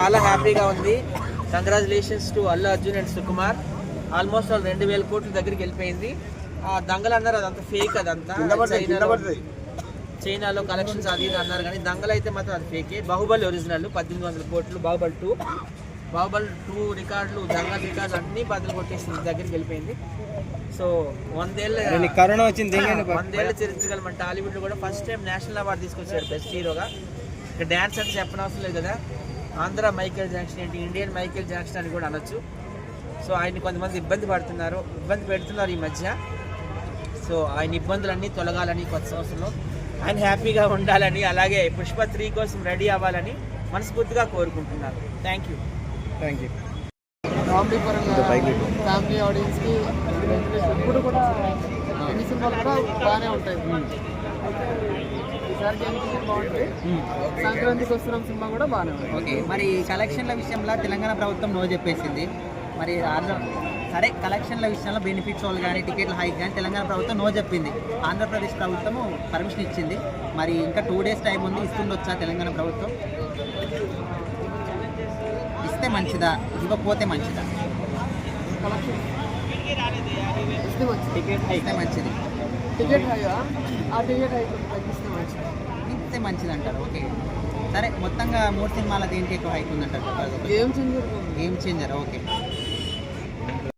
చాలా హ్యాపీగా ఉంది. Congratulations to Allu Arjun and Sukumar. Almost 2,000 కోట్ల దగ్గరికి వెళ్ళిపోయింది. ఆ దంగలు అన్నారు అదంతా ఫేక్, అదంతా చైనాలో కలెక్షన్స్ అది ఇది అన్నారు, కానీ దంగలు అయితే మాత్రం అది ఫేకే. బాహుబలి ఒరిజినల్ 1,800 కోట్లు, బాహుబలి 2 రికార్డులు, దంగల్ రికార్డులు అన్నీ బదులు కొట్టేసి దగ్గరికి వెళ్ళిపోయింది. సో 100 కరోనా వచ్చింది, 100 చరిత్రగల మన టాలీవుడ్లో కూడా ఫస్ట్ టైం నేషనల్ అవార్డు తీసుకొచ్చాడు బెస్ట్ హీరోగా. ఇక డ్యాన్స్ అంటే చెప్పనవసరం లేదు కదా, ఆంధ్ర మైకేల్ జాక్సన్ ఏంటి, ఇండియన్ మైకేల్ జాక్సన్ అని కూడా అనొచ్చు. సో ఆయన కొంతమంది ఇబ్బంది పెడుతున్నారు ఈ మధ్య. సో ఆయన ఇబ్బందులన్నీ తొలగాలని, కొత్త సంవత్సరంలో ఆయన హ్యాపీగా ఉండాలని, అలాగే పుష్ప 3 కోసం రెడీ అవ్వాలని మనస్ఫూర్తిగా కోరుకుంటున్నారు. Thank you. కామెడీ పరంగా ఫ్యామిలీ ఆడియన్స్కి ఎప్పుడు కూడా ఎన్ని సినిమాలు కూడా బాగానే ఉంటాయి. ఈసారి బాగుంటుంది. సంక్రాంతికి వస్తున్న సినిమా కూడా బాగానే ఉంటుంది. ఓకే, మరి కలెక్షన్ల విషయంలో తెలంగాణ ప్రభుత్వం నో చెప్పేసింది. మరి సరే, కలెక్షన్ల విషయంలో బెనిఫిట్స్ వాళ్ళు కానీ టికెట్ల హైక్ కానీ తెలంగాణ ప్రభుత్వం నో చెప్పింది. ఆంధ్రప్రదేశ్ ప్రభుత్వం పర్మిషన్ ఇచ్చింది. మరి ఇంకా 2 days టైం ఉంది, ఇస్తుండొచ్చా తెలంగాణ ప్రభుత్వం? ఇస్తే మంచిదా, ఇవ్వకపోతే మంచిదా? ఇస్తే మంచిది. ఇస్తే మంచిది అంటారు. ఓకే, సరే, మొత్తంగా 3 సినిమాల దేనికి ఎక్కువ హైక్ ఉందంటారు? Game changer. ఓకే.